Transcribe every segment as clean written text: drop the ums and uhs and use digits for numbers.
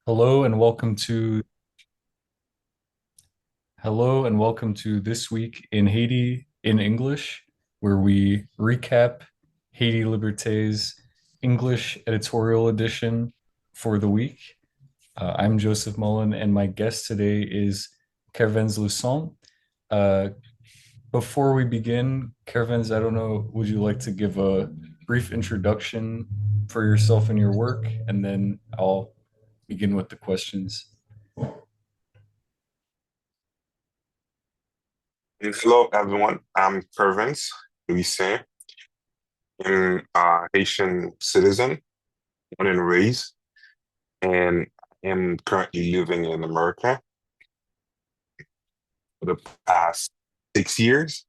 Hello and welcome to This Week in Haiti in English, where we recap Haiti Liberté's English editorial edition for the week. I'm Joseph Mullen, and my guest today is Kervens Louissaint. Uh, Before we begin, Kervens, I don't know, would you like to give a brief introduction for yourself and your work, and then I'll begin with the questions. Hello, everyone. I'm Kervens Louissaint. I'm a Haitian citizen, born and raised, and am currently living in America for the past 6 years.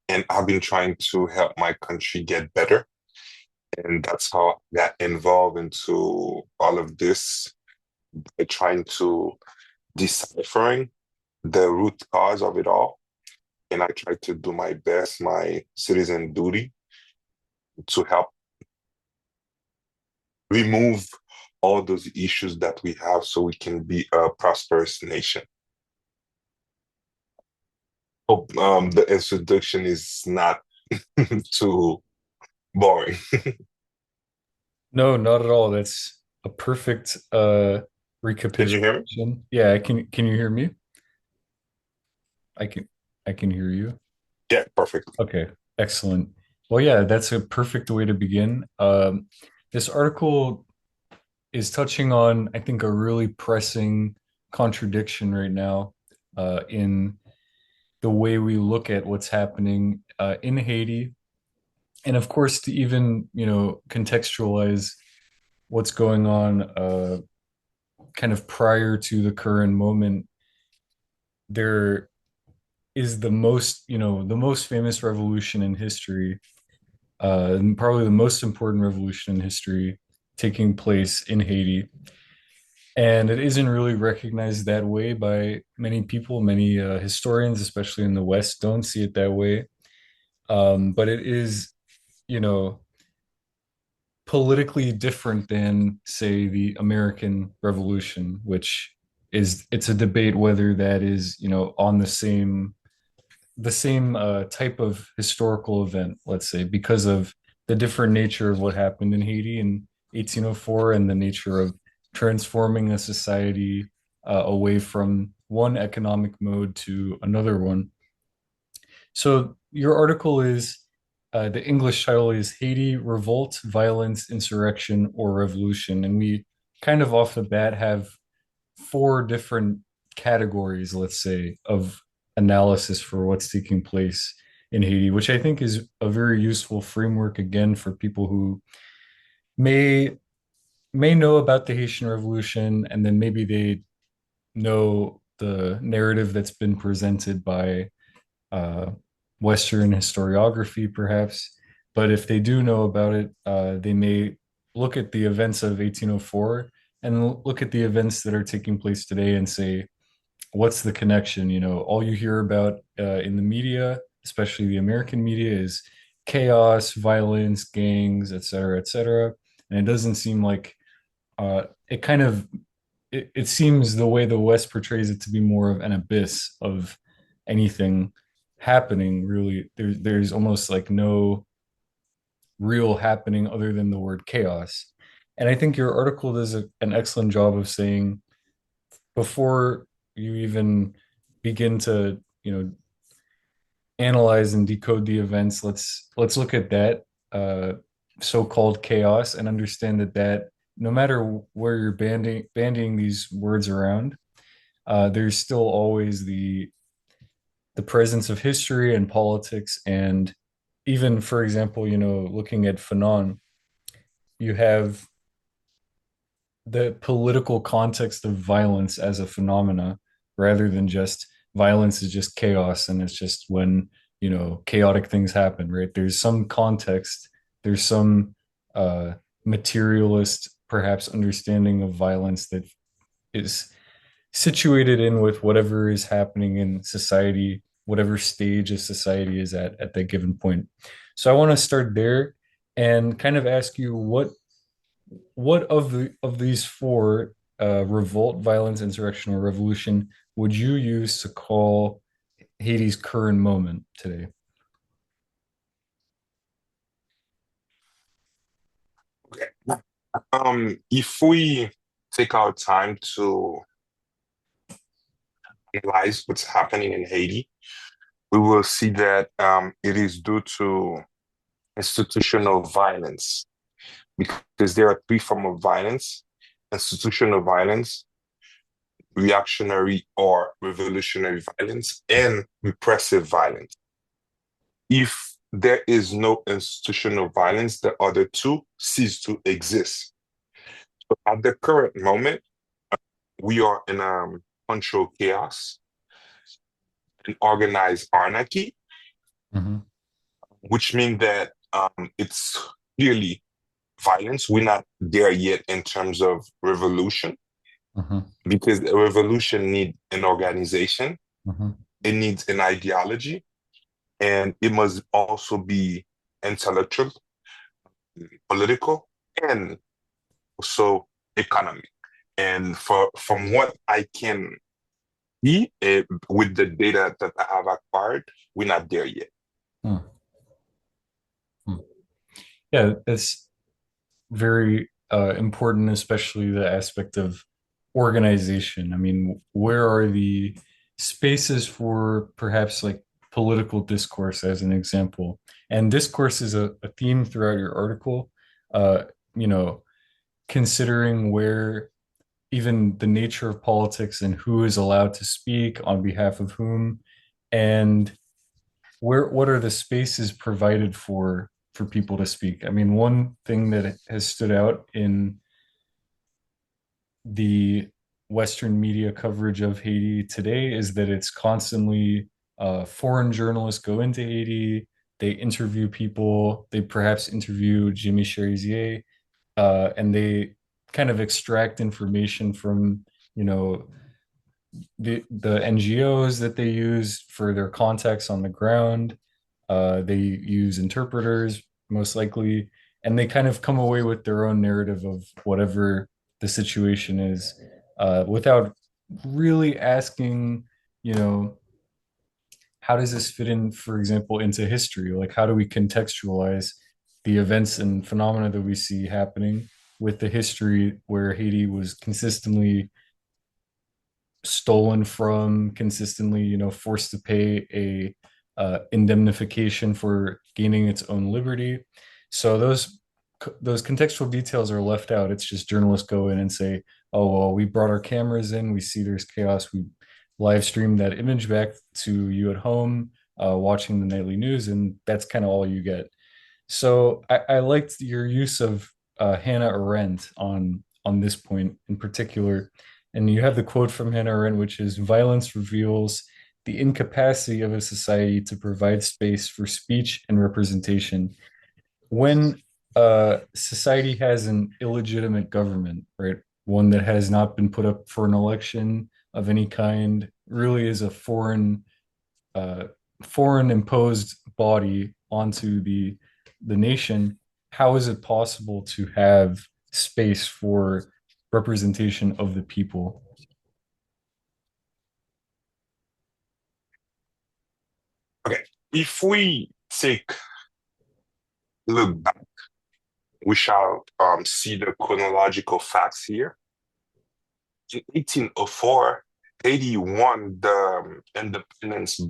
And I've been trying to help my country get better. And that's how I got involved into all of this by trying to deciphering the root cause of it all. And I try to do my best, my citizen duty to help remove all those issues that we have so we can be a prosperous nation. Hope the introduction is not too boring. No, not at all. That's a perfect Can you hear me? recapitulation. Yeah, I can you hear me? I can I can hear you. Yeah, perfect. Okay, excellent. Well, yeah, that's a perfect way to begin. This article is touching on, I think, a really pressing contradiction right now in the way we look at what's happening in Haiti. And of course, to even, contextualize what's going on kind of prior to the current moment, there is the most famous revolution in history, and probably the most important revolution in history taking place in Haiti. And it isn't really recognized that way by many people. Many historians, especially in the West, don't see it that way. But it is, you know, politically different than, say, the American Revolution, which it's a debate whether that is, on the same type of historical event, let's say, because of the different nature of what happened in Haiti in 1804 and the nature of transforming a society away from one economic mode to another one. So your article is the English title is Haiti Revolt, Violence, Insurrection, or Revolution. And we kind of off the bat have four different categories, let's say, of analysis for what's taking place in Haiti, which I think is a very useful framework again for people who may may know about the Haitian Revolution and then maybe they know the narrative that's been presented by uh, Western historiography, perhaps. But if they do know about it, they may look at the events of 1804 and look at the events that are taking place today and say, what's the connection? All you hear about in the media, especially the American media, is chaos, violence, gangs, et cetera, et cetera. And it doesn't seem like it kind of it seems the way the West portrays it to be more of an abyss of anything happening. Really, there's almost like no real happening other than the word chaos. And I think your article does an excellent job of saying before you even begin to, analyze and decode the events, let's look at that so-called chaos and understand that no matter where you're bandying these words around, there's still always the presence of history and politics, and even, for example, looking at Fanon, you have the political context of violence as a phenomena rather than just violence is just chaos and it's just when chaotic things happen, right? There's some context, there's some materialist perhaps understanding of violence that is situated in with whatever is happening in society, whatever stage of society is at that given point. So I want to start there and kind of ask you what of these four revolt, violence, insurrection, or revolution would you use to call Haiti's current moment today? Okay. If we take our time to analyze what's happening in Haiti, we will see that it is due to institutional violence because there are three forms of violence: institutional violence, reactionary or revolutionary violence, and repressive violence. If there is no institutional violence, the other two cease to exist. So at the current moment, we are in control chaos and organized anarchy, Hmm. which means that it's clearly violence. We're not there yet in terms of revolution Hmm. because a revolution needs an organization, Hmm. it needs an ideology, and it must also be intellectual, political, and also economic. And from what I can see with the data that I have acquired, we're not there yet. Hmm. Hmm. Yeah, it's very important, especially the aspect of organization. I mean, where are the spaces for perhaps like political discourse, as an example? And discourse is a theme throughout your article. Uh, you know, considering where even the nature of politics and who is allowed to speak on behalf of whom, and where what are the spaces provided for people to speak. I mean, one thing that has stood out in the Western media coverage of Haiti today is that it's constantly foreign journalists go into Haiti, they interview people, they perhaps interview Jimmy Cherizier, and they kind of extract information from, you know, the NGOs that they use for their contacts on the ground. They use interpreters most likely, and they kind of come away with their own narrative of whatever the situation is, without really asking, you know, how does this fit in, for example, into history? Like, how do we contextualize the events and phenomena that we see happening with the history where Haiti was consistently stolen from, consistently, you know, forced to pay a indemnification for gaining its own liberty. So those contextual details are left out. It's just journalists go in and say, "Oh well, we brought our cameras in. We see there's chaos. We live stream that image back to you at home, watching the nightly news, and that's kind of all you get." So I liked your use of Hannah Arendt on this point in particular. And you have the quote from Hannah Arendt, which is violence reveals the incapacity of a society to provide space for speech and representation. When society has an illegitimate government, right? One that has not been put up for an election of any kind, really is a uh, foreign imposed body onto the nation. How is it possible to have space for representation of the people? Okay, if we take a look back, we shall see the chronological facts here. In 1804, Haiti won the independence,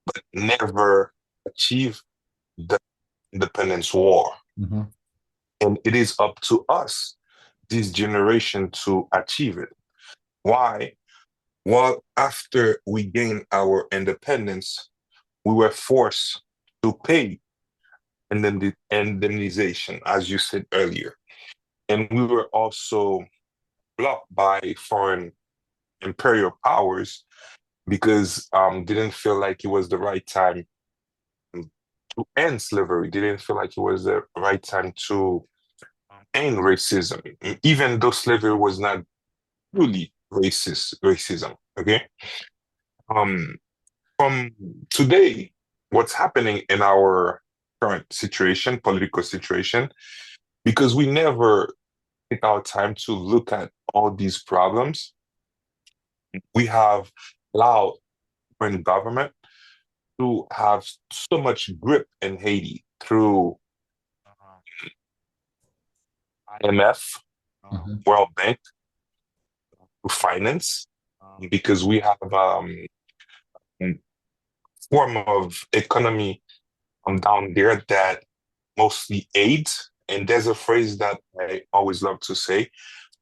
but never achieved the independence war. Mhm. And it is up to us, this generation, to achieve it. Why? Well, after we gained our independence, we were forced to pay indemnization, as you said earlier. And we were also blocked by foreign imperial powers because didn't feel like it was the right time to end slavery, didn't feel like it was the right time to end racism, even though slavery was not truly racism. Okay. Um, from today, what's happening in our current situation, political situation, because we never take our time to look at all these problems, we have allowed foreign government to have so much grip in Haiti through IMF, Mhm. World Bank, finance, because we have a form of economy down there that mostly aids. And there's a phrase that I always love to say,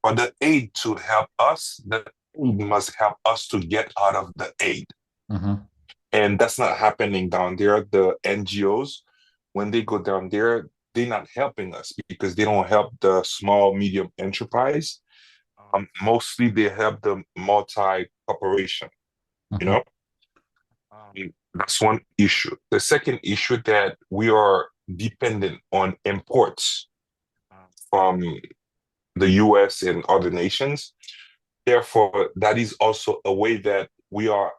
for the aid to help us, the aid must help us to get out of the aid. Mhm. And that's not happening down there. The NGOs, when they go down there, they're not helping us because they don't help the small, medium enterprise. Mostly they help the multi corporation, you Mhm. know? That's one issue. The second issue that we are dependent on imports from the US and other nations. Therefore, that is also a way that we are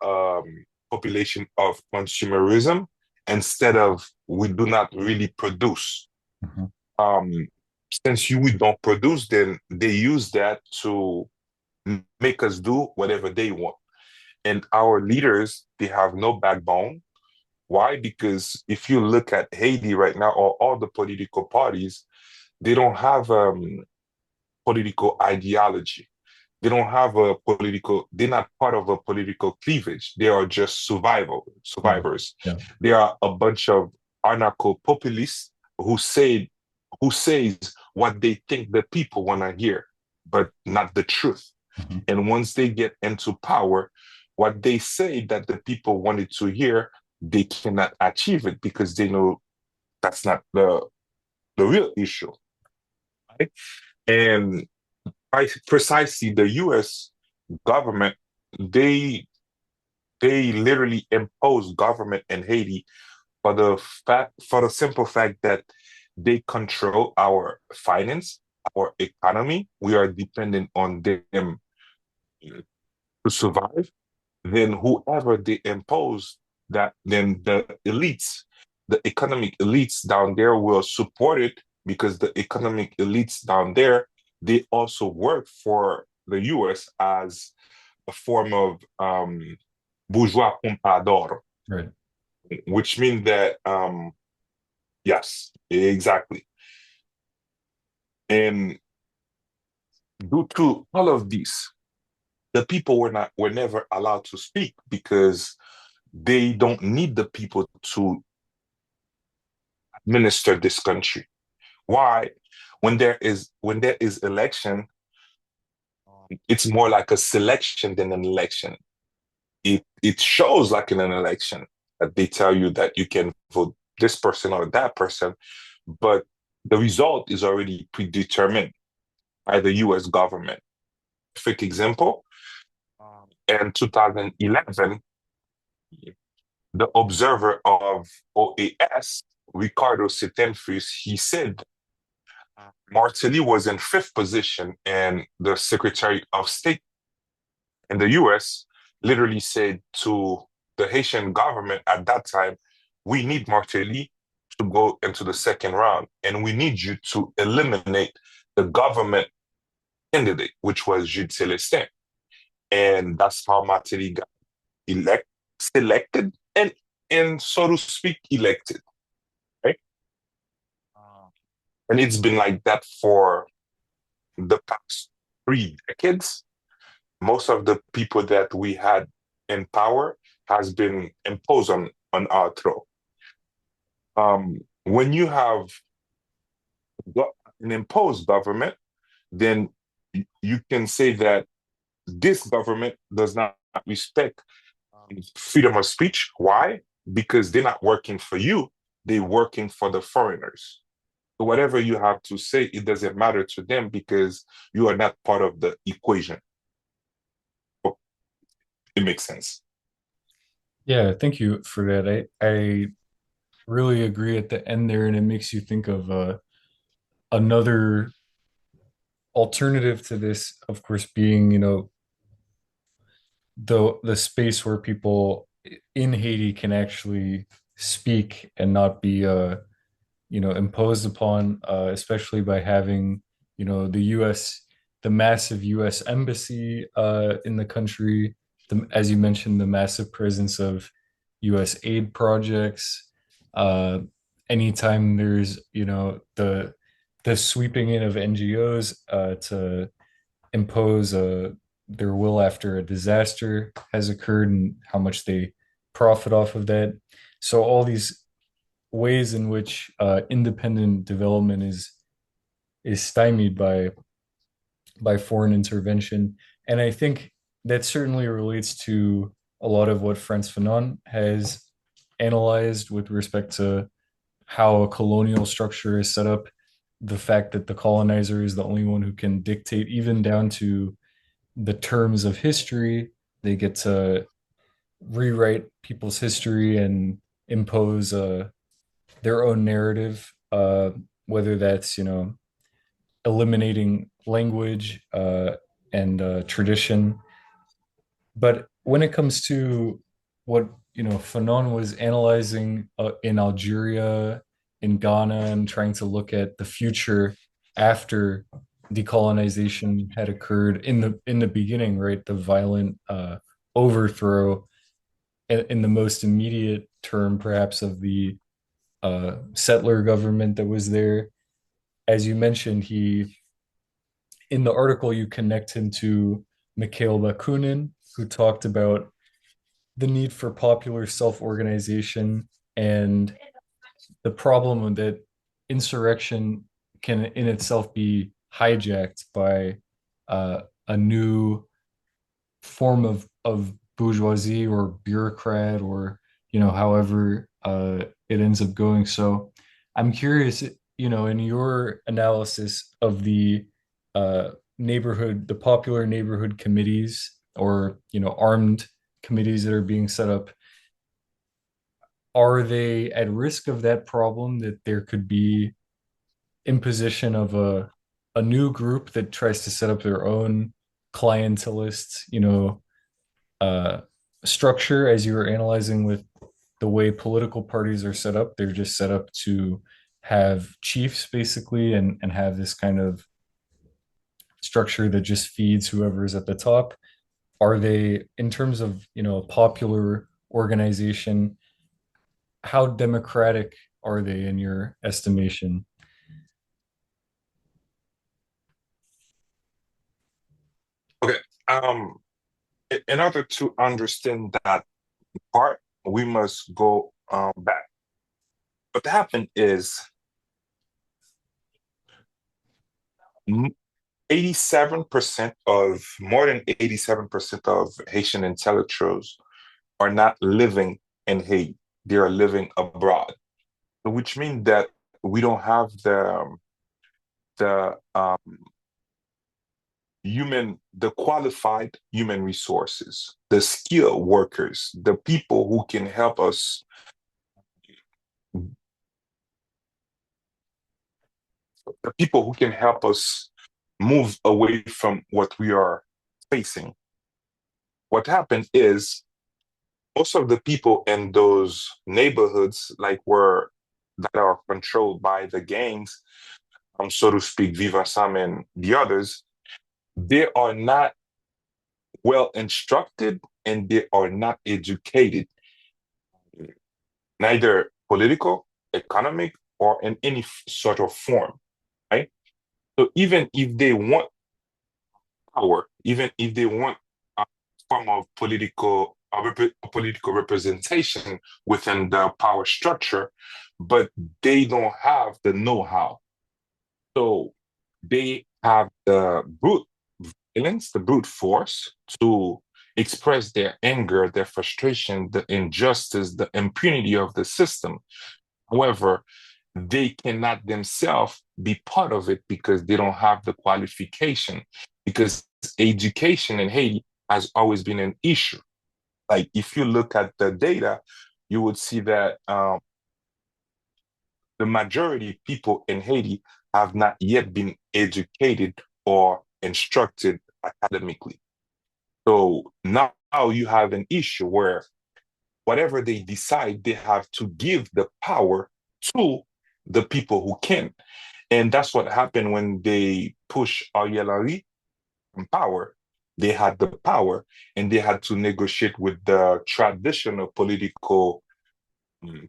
population of consumerism instead of we do not really produce. Mhm. Um, since we don't produce, then they use that to make us do whatever they want. And our leaders, they have no backbone. Why? Because if you look at Haiti right now, or all the political parties, they don't have political ideology. They don't have a political, they're not part of a political cleavage. They are just Yeah. survivors. Yeah. They are a bunch of anarcho-populists who say who says what they think the people want to hear, but not the truth. Mhm. And once they get into power, what they say that the people wanted to hear, they cannot achieve it because they know that's not the real issue. Right? And precisely the US government, they they literally impose government in Haiti for the simple fact that they control our finance, our economy. We are dependent on them to survive. Then whoever they impose that, then the elites, the economic elites down there will support it because the economic elites down there, they also work for the US as a form of bourgeois comprador, Right. which means that yes, exactly. And due to all of this, the people were never allowed to speak because they don't need the people to administer this country. Why? When there is election, it's more like a selection than an election. It shows like in an election that they tell you that you can vote this person or that person, but the result is already predetermined by the US government. Perfect example, in 2011, the observer of OAS, Ricardo Setenfus, he said Martelly was in fifth position, and the Secretary of State in the US literally said to the Haitian government at that time, we need Martelly to go into the second round, and we need you to eliminate the government candidate, which was Jude Celestin. And that's how Martelly got selected, and so to speak, elected. Right? And it's been like that for the past 3 decades. Most of the people that we had in power has been imposed on our throat. When you have an imposed government, then you can say that this government does not respect freedom of speech. Why? Because they're not working for you, they're working for the foreigners. So whatever you have to say, it doesn't matter to them because you are not part of the equation. It makes sense. Yeah, thank you for that. I really agree at the end there, and it makes you think of another alternative to this, of course, being, the space where people in Haiti can actually speak and not be imposed upon, especially by having, the US the massive U.S. embassy in the country, as you mentioned, the massive presence of U.S. aid projects. Uh, Anytime there's, the sweeping in of NGOs to impose their will after a disaster has occurred and how much they profit off of that. So all these ways in which independent development is stymied by foreign intervention. And I think that certainly relates to a lot of what Frantz Fanon has analyzed with respect to how a colonial structure is set up, the fact that the colonizer is the only one who can dictate, even down to the terms of history. They get to rewrite people's history and impose their own narrative, whether that's, eliminating language and tradition. But when it comes to what Fanon was analyzing in Algeria, in Ghana, and trying to look at the future after decolonization had occurred in the beginning, right? The violent overthrow in the most immediate term, perhaps, of the settler government that was there. As you mentioned, he in the article you connect him to Mikhail Bakunin, who talked about the need for popular self-organization and the problem that insurrection can in itself be hijacked by a new form of bourgeoisie or bureaucrat, or however it ends up going. So I'm curious, in your analysis of the popular neighborhood committees, or armed committees that are being set up, are they at risk of that problem, that there could be imposition of a new group that tries to set up their own clientelist, uh, structure, as you were analyzing with the way political parties are set up? They're just set up to have chiefs, basically, and have this kind of structure that just feeds whoever is at the top. Are they, in terms of, a popular organization, how democratic are they in your estimation? Okay. Um, in order to understand that part, we must go back. What happened is 87% of more than 87% of Haitian intellectuals are not living in Haiti. They are living abroad, which means that we don't have the the qualified human resources, the skilled workers, the people who can help us, the people who can help us move away from what we are facing. What happened is most of the people in those neighborhoods, like where that are controlled by the gangs, so to speak, Viva Sam and the others, they are not well instructed and they are not educated, neither political, economic, or in any sort of form, right? So even if they want power, even if they want a form of political representation within the power structure, but they don't have the know-how. So they have the brute violence, the brute force to express their anger, their frustration, the injustice, the impunity of the system. However, they cannot themselves be part of it because they don't have the qualification. Because education in Haiti has always been an issue. Like if you look at the data, you would see that the majority of people in Haiti have not yet been educated or instructed academically. So now you have an issue where whatever they decide, they have to give the power to the people who can. And that's what happened when they push Ariel Henry. power. They had the power and they had to negotiate with the traditional political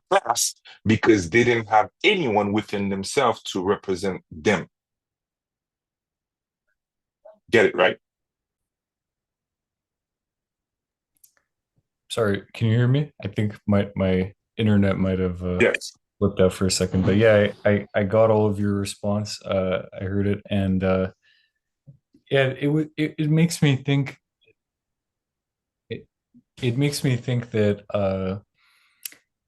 class because they didn't have anyone within themselves to represent them. Get it right? Sorry, can you hear me? I think my internet might have Yes. flipped out for a second, but yeah, I got all of your response. I heard it, and yeah, it makes me think. It, it makes me think that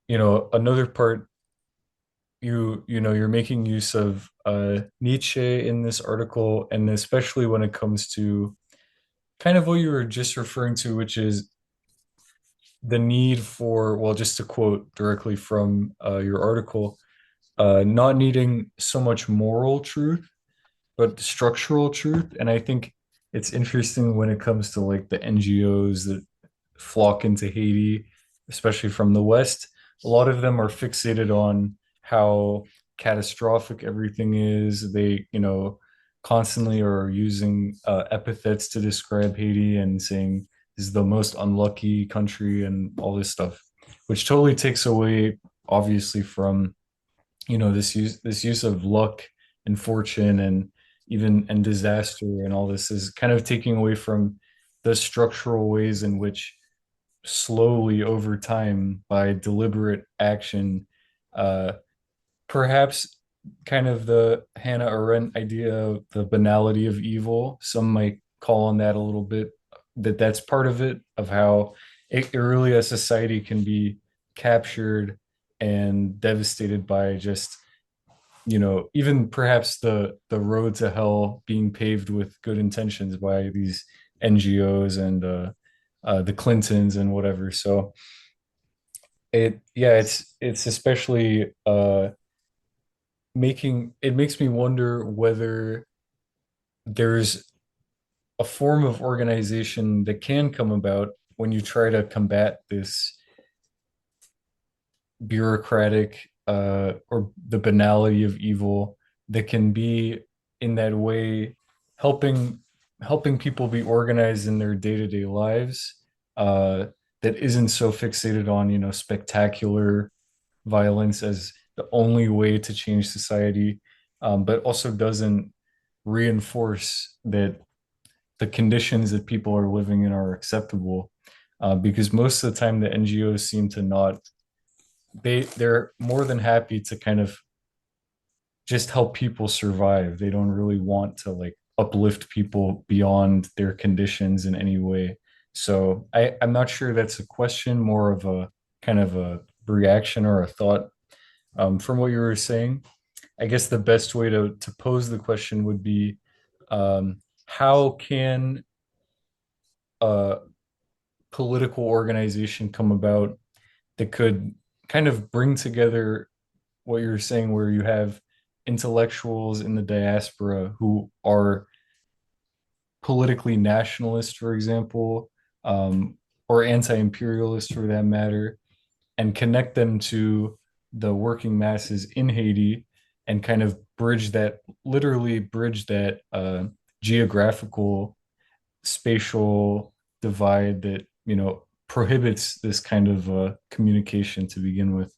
another part you're making use of Nietzsche in this article, and especially when it comes to kind of what you were just referring to, which is the need for, well, just to quote directly from your article, not needing so much moral truth, but structural truth. And I think it's interesting when it comes to like the NGOs that flock into Haiti, especially from the West. A lot of them are fixated on how catastrophic everything is. They, constantly are using epithets to describe Haiti and saying this is the most unlucky country and all this stuff, which totally takes away, obviously, from this use of luck and fortune and even and disaster and all this is kind of taking away from the structural ways in which slowly over time by deliberate action, uh, perhaps kind of the Hannah Arendt idea of the banality of evil. Some might call on that a little bit, that's part of it, of how really a society can be captured and devastated by just even perhaps the road to hell being paved with good intentions by these NGOs and the Clintons and whatever. So it's especially it makes me wonder whether there's a form of organization that can come about when you try to combat this bureaucratic or the banality of evil that can be in that way helping people be organized in their day-to-day lives, that isn't so fixated on spectacular violence as the only way to change society, but also doesn't reinforce that the conditions that people are living in are acceptable, because most of the time the NGOs seem to not, they're more than happy to kind of just help people survive. They don't really want to like uplift people beyond their conditions in any way. So I'm not sure that's a question, more of a kind of a reaction or a thought, from what you were saying. I guess the best way to pose the question would be, how can a political organization come about that could kind of bring together what you're saying, where you have intellectuals in the diaspora who are politically nationalist, for example, or anti-imperialist for that matter, and connect them to the working masses in Haiti and kind of literally bridge that geographical, spatial divide that, prohibits this kind of communication to begin with.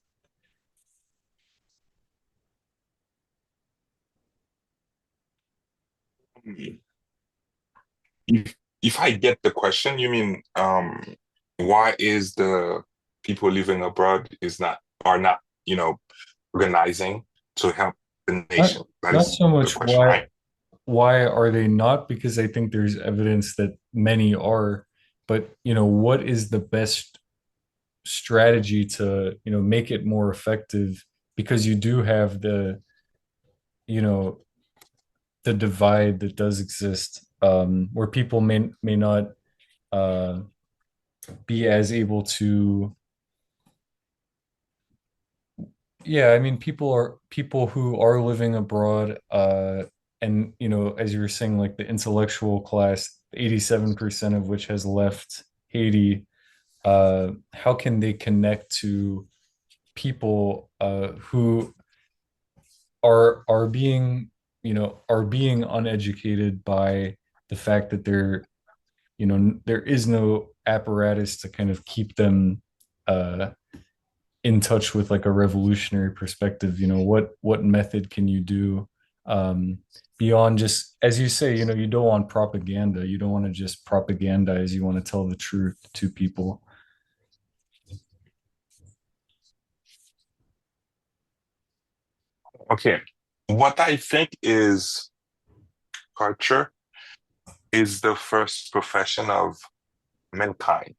If I get the question, you mean why is the people living abroad is not are not, you know, organizing to help the Not nation? That not is so the much question, right? why are they not? Because I think there's evidence that many are, but what is the best strategy to, make it more effective? Because you do have you know, the divide that does exist, where people may not uh, be as able to. Yeah, I mean, people who are living abroad, and as you were saying, like the intellectual class, 87% of which has left Haiti. How can they connect to people who are being uneducated by the the fact that there is no apparatus to kind of keep them uh, in touch with like a revolutionary perspective. What method can you do um, beyond just, as you say, you don't want propaganda. You don't want to just propagandize. You want to tell the truth to people. Okay. What I think is culture is the first profession of mankind.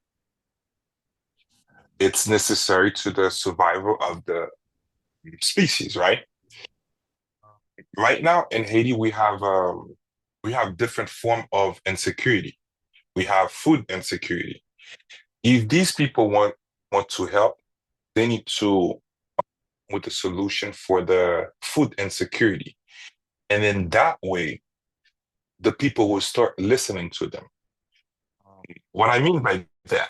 It's necessary to the survival of the species, right? Right now in Haiti, we have different form of insecurity. We have food insecurity. If these people want to help, they need to with a solution for the food insecurity. And then that way, the people will start listening to them. What I mean by that,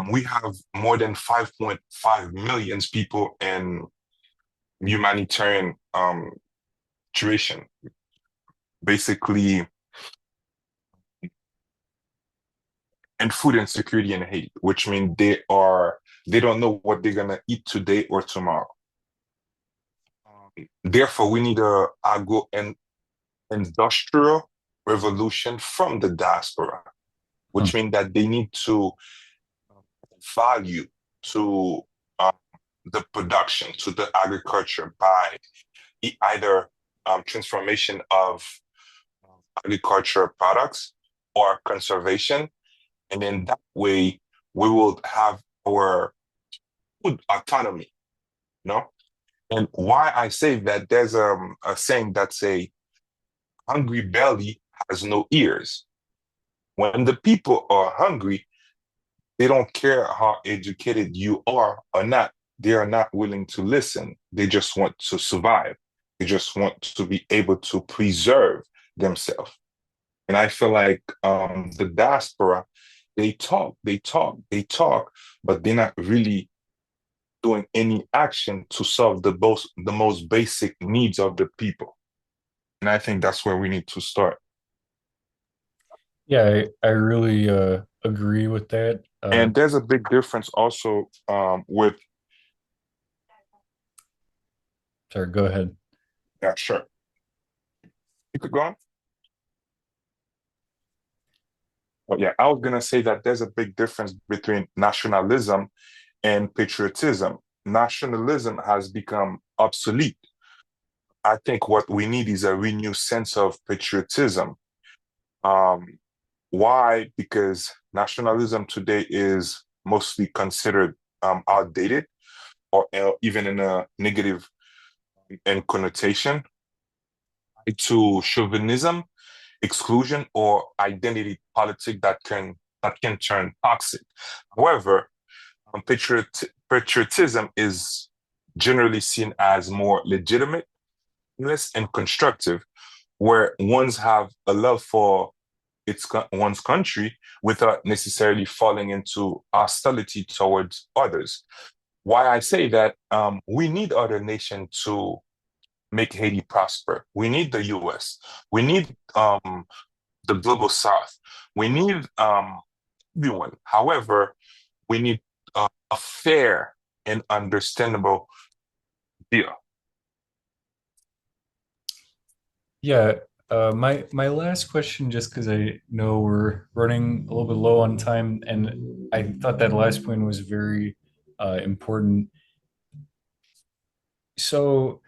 we have more than 5.5 million people in humanitarian situation, basically, and food insecurity in Haiti, which means they don't know what they're gonna eat today or tomorrow. Therefore, we need an industrial revolution from the diaspora, Hmm. which means that they need to value to um, the production, to the agriculture by either transformation of agriculture products or conservation. And then that way we will have our food autonomy, you know? And why I say that there's a saying that say, hungry belly has no ears. When the people are hungry, they don't care how educated you are or not. They are not willing to listen. They just want to survive. They just want to be able to preserve themselves. And I feel like the diaspora, they talk, but they're not really doing any action to solve the most basic needs of the people. And I think that's where we need to start. Yeah, I really agree with that. And there's a big difference also with, Sorry, go ahead. yeah, sure. You could go on. But yeah, I was gonna say that there's a big difference between nationalism and patriotism. Nationalism has become obsolete. I think what we need is a renewed sense of patriotism. Um, why? Because nationalism today is mostly considered outdated or even in a negative and connotation to chauvinism, exclusion, or identity politic that can turn toxic. However, patriotism is generally seen as more legitimate, honest, and constructive, where ones have a love for one's country without necessarily falling into hostility towards others. Why I say that we need other nations to make Haiti prosper. We need the U.S. We need the global South. We need everyone. However, we need a fair and understandable deal. Yeah, my last question, just because I know we're running a little bit low on time, and I thought that last point was very important. So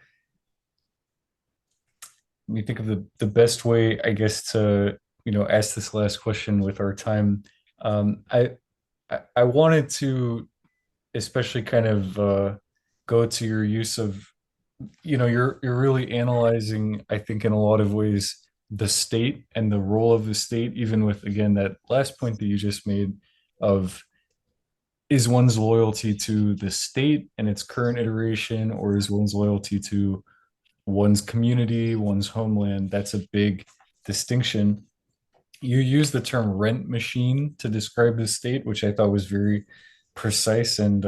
let me think of the best way, I guess, to ask this last question with our time. I wanted to especially kind of go to your use of, you're really analyzing, I think, in a lot of ways, the state and the role of the state, even with, again, that last point that you just made of, is one's loyalty to the state and its current iteration, or is one's loyalty to one's community, one's homeland? That's a big distinction. You use the term rent machine to describe the state, which I thought was very precise and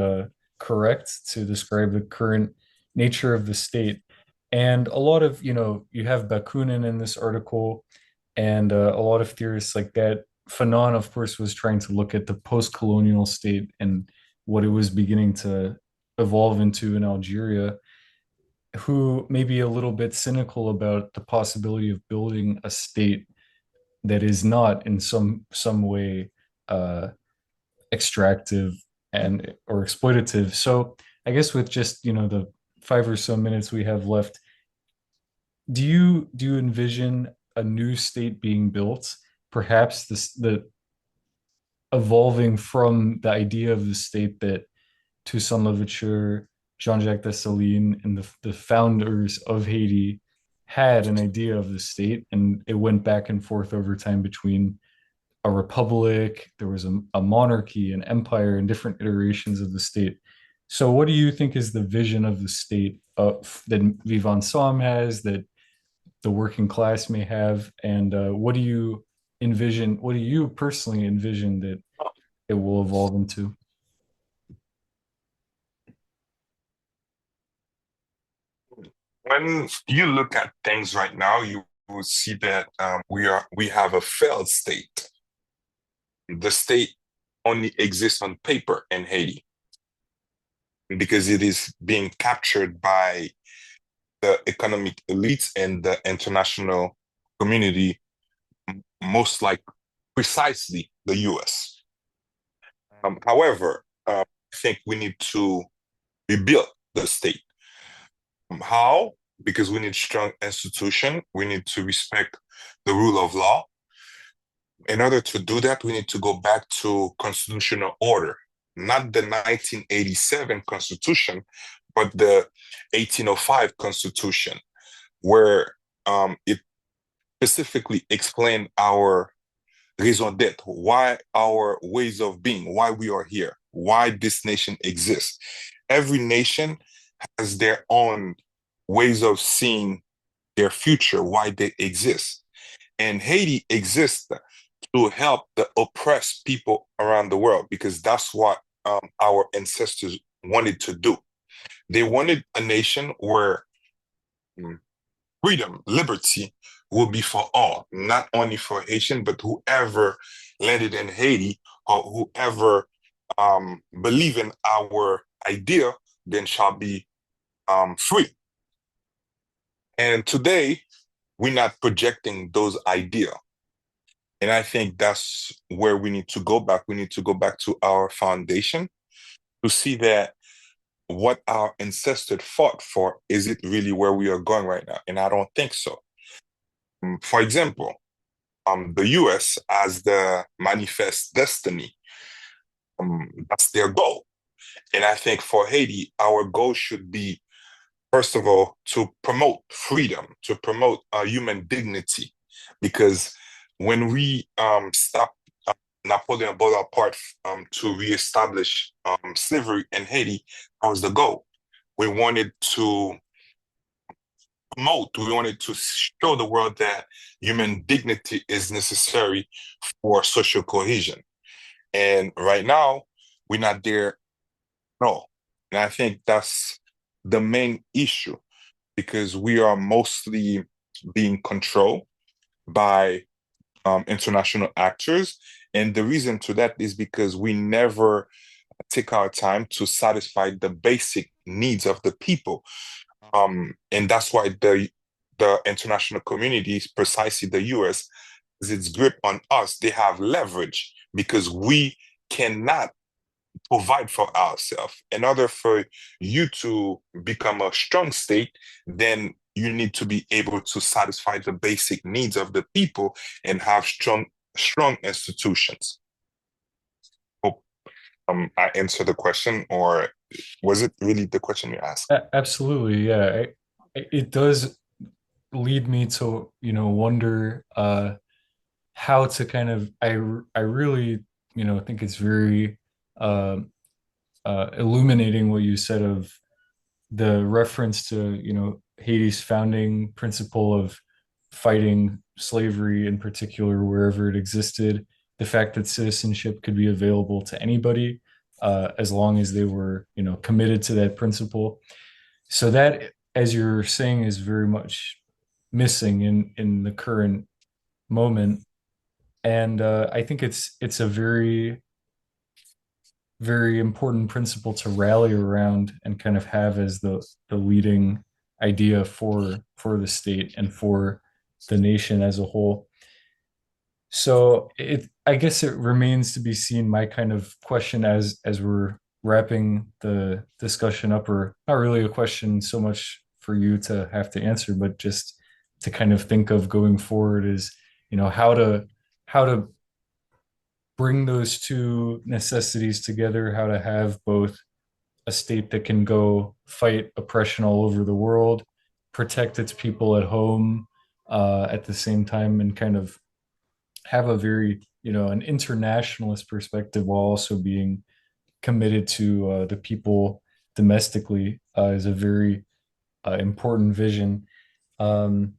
correct to describe the current nature of the state. And a lot of, you have Bakunin in this article, And a lot of theorists like that. Fanon, of course, was trying to look at the post-colonial state and what it was beginning to evolve into in Algeria, who may be a little bit cynical about the possibility of building a state that is not in some way uh, extractive and or exploitative. So I guess with just the 5 or so minutes we have left, do you envision a new state being built? Perhaps the evolving from the idea of the state that Toussaint Louverture, Jean-Jacques Dessalines, and the founders of Haiti had an idea of the state, and it went back and forth over time between a republic, there was a monarchy, an empire, and different iterations of the state. So, what do you think is the vision of the state that Vivant Somme has, that the working class may have, and what do you envision? What do you personally envision that it will evolve into? When you look at things right now, you will see that we have a failed state. The state only exists on paper in Haiti because it is being captured by the economic elites and the international community, most like precisely the US. However, I think we need to rebuild the state. How? Because we need strong institution. We need to respect the rule of law. In order to do that, we need to go back to constitutional order, not the 1987 constitution, but the 1805 constitution, where it specifically explained our raison d'etre, why our ways of being, why we are here, why this nation exists. Every nation has their own ways of seeing their future, why they exist. And Haiti exists to help the oppressed people around the world because that's what our ancestors wanted to do. They wanted a nation where freedom, liberty will be for all, not only for Haitian, but whoever landed in Haiti or whoever believe in our idea, then shall be free. And today, we're not projecting those ideas. And I think that's where we need to go back. We need to go back to our foundation to see that what our ancestors fought for, is it really where we are going right now? And I don't think so. For example, the US as the manifest destiny, that's their goal. And I think for Haiti, our goal should be, first of all, to promote freedom, to promote human dignity. Because when we stop Napoleon Bonaparte to reestablish slavery in Haiti, that was the goal. We wanted to promote, we wanted to show the world that human dignity is necessary for social cohesion. And right now, we're not there at all. And I think that's the main issue because we are mostly being controlled by international actors. And the reason to that is because we never take our time to satisfy the basic needs of the people. And that's why the international community, precisely the US, has its grip on us. They have leverage because we cannot provide for ourselves. In order for you to become a strong state, then you need to be able to satisfy the basic needs of the people and have strong institutions. Hope I answered the question, or was it really the question you asked? Absolutely, yeah. It does lead me to wonder how to kind of I really think it's very uh, illuminating what you said of the reference to Haiti's founding principle of fighting slavery in particular wherever it existed, the fact that citizenship could be available to anybody as long as they were committed to that principle. So that, as you're saying, is very much missing in the current moment. And I think it's a very important principle to rally around and kind of have as the leading idea for the state and for the nation as a whole. So I guess it remains to be seen. My kind of question as we're wrapping the discussion up, or not really a question so much for you to have to answer, but just to kind of think of going forward is, how to bring those two necessities together, how to have both a state that can go fight oppression all over the world, protect its people at home, at the same time, and kind of have a very, an internationalist perspective while also being committed to the people domestically, is a very important vision. Um,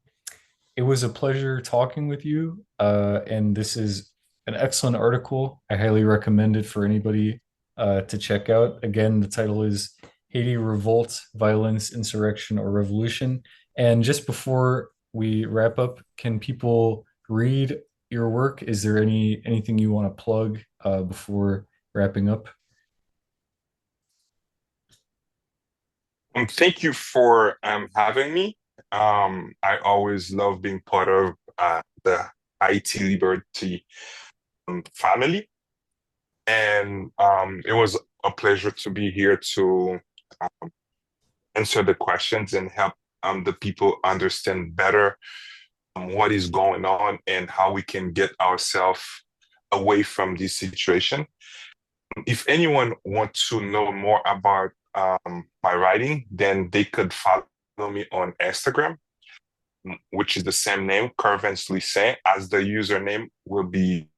it was a pleasure talking with you, and this is an excellent article. I highly recommend it for anybody to check out. Again, the title is Haiti Revolt, Violence, Insurrection, or Revolution. And just before we wrap up, can people read your work? Is there anything you want to plug before wrapping up? Thank you for having me. I always love being part of the IT Liberty family, and it was a pleasure to be here to answer the questions and help the people understand better what is going on and how we can get ourselves away from this situation. If anyone wants to know more about my writing, then they could follow me on Instagram, which is the same name, Kervens Louissaint, as the username will be